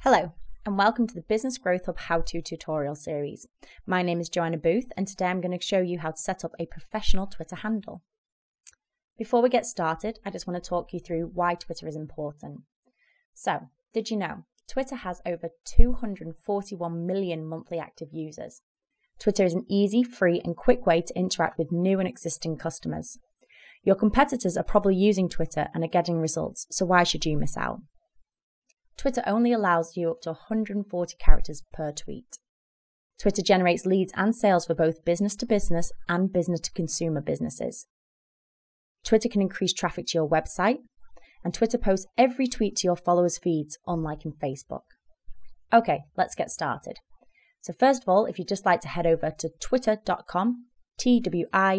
Hello, and welcome to the Business Growth Hub How-To tutorial series. My name is Joanna Booth, and today I'm going to show you how to set up a professional Twitter handle. Before we get started, I just want to talk you through why Twitter is important. So, did you know Twitter has over 241 million monthly active users? Twitter is an easy, free, and quick way to interact with new and existing customers. Your competitors are probably using Twitter and are getting results, so why should you miss out? Twitter only allows you up to 140 characters per tweet. Twitter generates leads and sales for both business-to-business and business-to-consumer businesses. Twitter can increase traffic to your website, and Twitter posts every tweet to your followers' feeds, unlike in Facebook. Okay, let's get started. So first of all, if you'd just like to head over to twitter.com, twitter.com.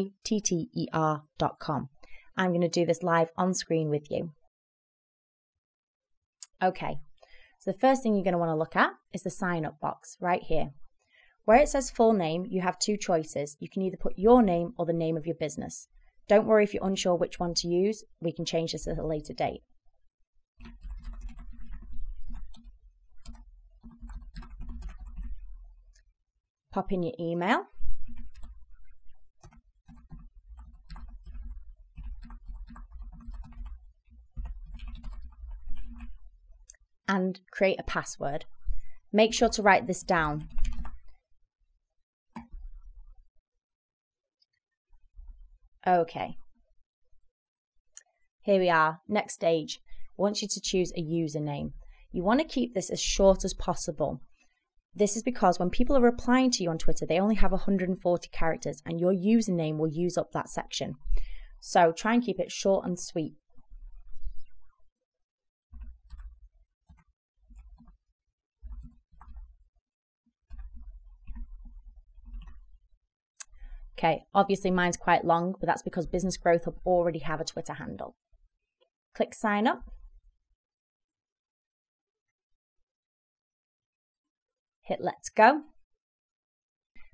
I'm going to do this live on screen with you. Okay, so the first thing you're going to want to look at is the sign up box right here. Where it says full name, you have two choices. You can either put your name or the name of your business. Don't worry if you're unsure which one to use. We can change this at a later date. Pop in your email. And create a password. Make sure to write this down. Okay. Here we are. Next stage. I want you to choose a username. You want to keep this as short as possible. This is because when people are replying to you on Twitter, they only have 140 characters and your username will use up that section. So try and keep it short and sweet. Okay, obviously mine's quite long, but that's because Business Growth Hub already have a Twitter handle. Click sign up. Hit let's go.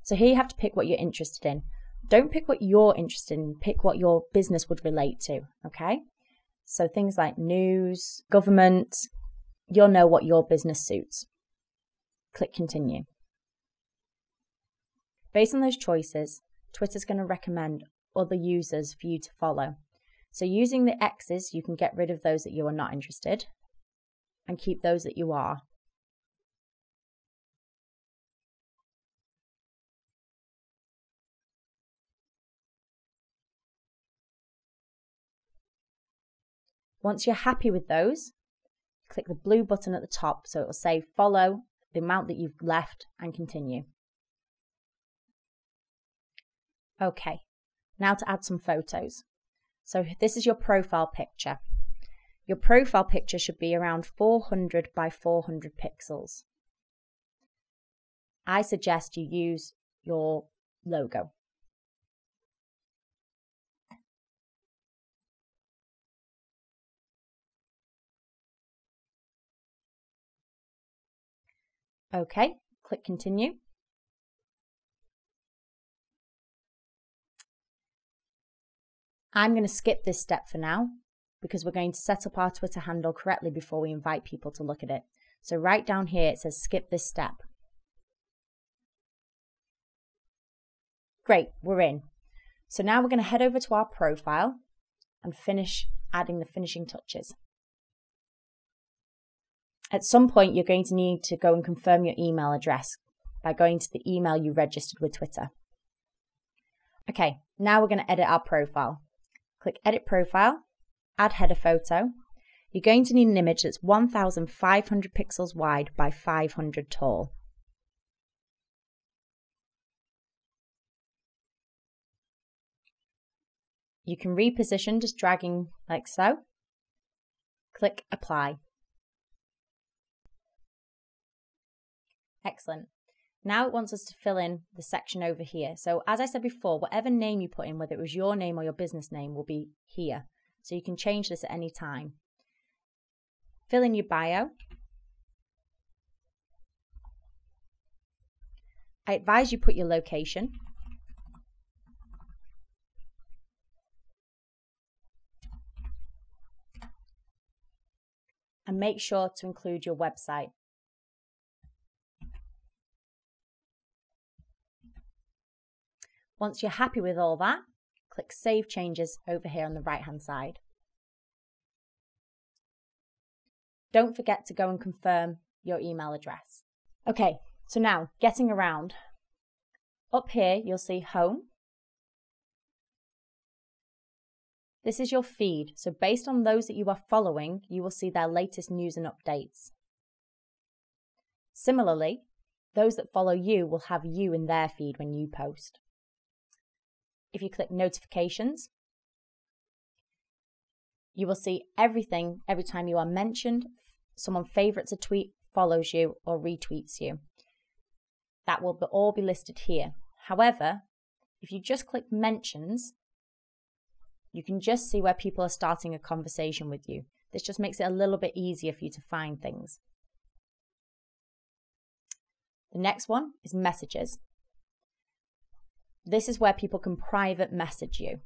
So here you have to pick what you're interested in. Don't pick what you're interested in, pick what your business would relate to, okay? So things like news, government, you'll know what your business suits. Click continue. Based on those choices, Twitter's going to recommend other users for you to follow. So using the X's, you can get rid of those that you are not interested and keep those that you are. Once you're happy with those, click the blue button at the top so it will say follow, the amount that you've left, and continue. Okay, now to add some photos. So this is your profile picture. Your profile picture should be around 400 by 400 pixels. I suggest you use your logo. Okay, click continue. I'm going to skip this step for now because we're going to set up our Twitter handle correctly before we invite people to look at it. So right down here it says skip this step. Great, we're in. So now we're going to head over to our profile and finish adding the finishing touches. At some point you're going to need to go and confirm your email address by going to the email you registered with Twitter. Okay, now we're going to edit our profile. Click Edit Profile, add header photo. You're going to need an image that's 1,500 pixels wide by 500 tall. You can reposition just dragging like so. Click Apply. Excellent. Now it wants us to fill in the section over here. So as I said before, whatever name you put in, whether it was your name or your business name, will be here. So you can change this at any time. Fill in your bio. I advise you put your location. And make sure to include your website. Once you're happy with all that, click Save Changes over here on the right-hand side. Don't forget to go and confirm your email address. Okay, so now getting around. Up here, you'll see Home. This is your feed, so based on those that you are following, you will see their latest news and updates. Similarly, those that follow you will have you in their feed when you post. If you click Notifications, you will see everything every time you are mentioned, someone favorites a tweet, follows you, or retweets you. That will all be listed here. However, if you just click Mentions, you can just see where people are starting a conversation with you. This just makes it a little bit easier for you to find things. The next one is Messages. This is where people can private message you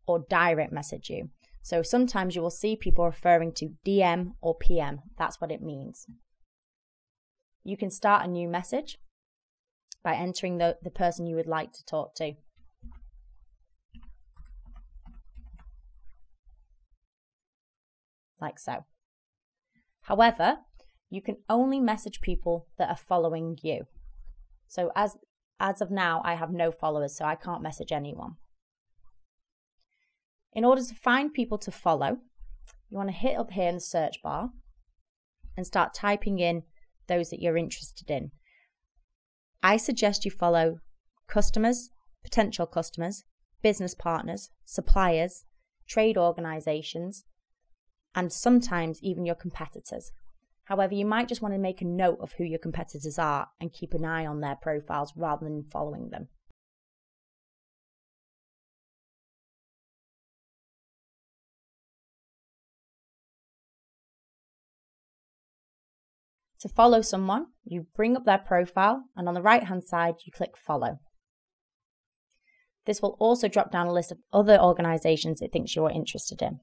or direct message you. So sometimes you will see people referring to DM or PM. That's what it means. You can start a new message by entering the person you would like to talk to. Like so. However, you can only message people that are following you. So as of now, I have no followers, so I can't message anyone. In order to find people to follow, you want to hit up here in the search bar and start typing in those that you're interested in. I suggest you follow customers, potential customers, business partners, suppliers, trade organizations, and sometimes even your competitors. However, you might just want to make a note of who your competitors are and keep an eye on their profiles rather than following them. To follow someone, you bring up their profile and on the right-hand side, you click Follow. This will also drop down a list of other organizations it thinks you're interested in.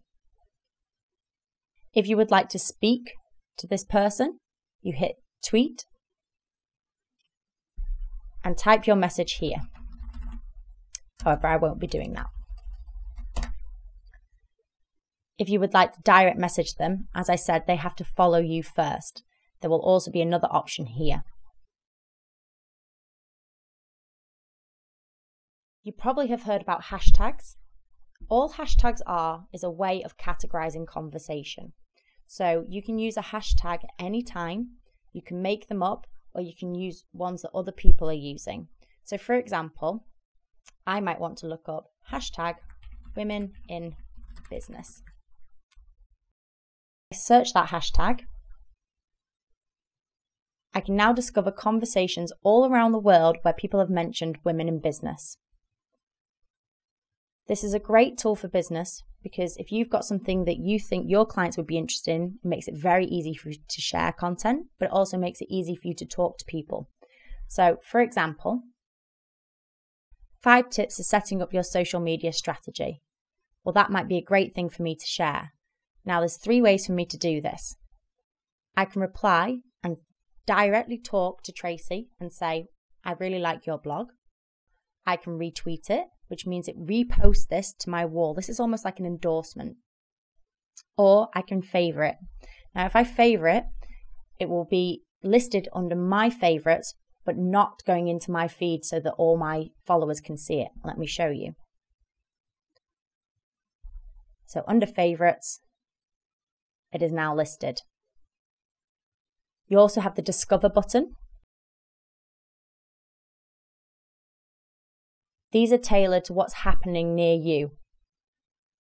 If you would like to speak to this person, you hit Tweet and type your message here. However, I won't be doing that. If you would like to direct message them, as I said, they have to follow you first. There will also be another option here. You probably have heard about hashtags. All hashtags is a way of categorizing conversation. So you can use a hashtag at any time. You can make them up or you can use ones that other people are using. So for example, I might want to look up hashtag women in business. I search that hashtag. I can now discover conversations all around the world where people have mentioned women in business. This is a great tool for business because if you've got something that you think your clients would be interested in, it makes it very easy for you to share content, but it also makes it easy for you to talk to people. So, for example, 5 tips for setting up your social media strategy. Well, that might be a great thing for me to share. Now, there's 3 ways for me to do this. I can reply and directly talk to Tracy and say, I really like your blog. I can retweet it, which means it reposts this to my wall. This is almost like an endorsement. Or I can favorite. Now, if I favorite, it will be listed under my favorites, but not going into my feed so that all my followers can see it. Let me show you. So under favorites, it is now listed. You also have the Discover button. These are tailored to what's happening near you.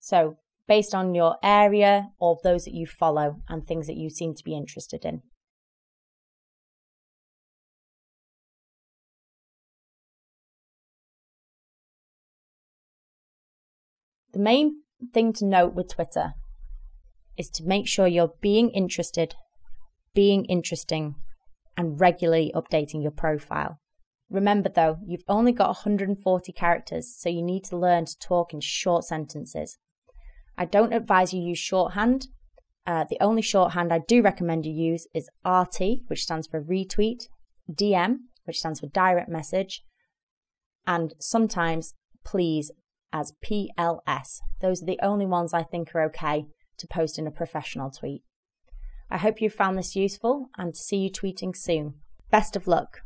So based on your area or those that you follow and things that you seem to be interested in. The main thing to note with Twitter is to make sure you're being interested, being interesting, and regularly updating your profile. Remember though, you've only got 140 characters, so you need to learn to talk in short sentences. I don't advise you use shorthand. The only shorthand I do recommend you use is RT, which stands for retweet, DM, which stands for direct message, and sometimes please as PLS. Those are the only ones I think are okay to post in a professional tweet. I hope you found this useful and to see you tweeting soon. Best of luck.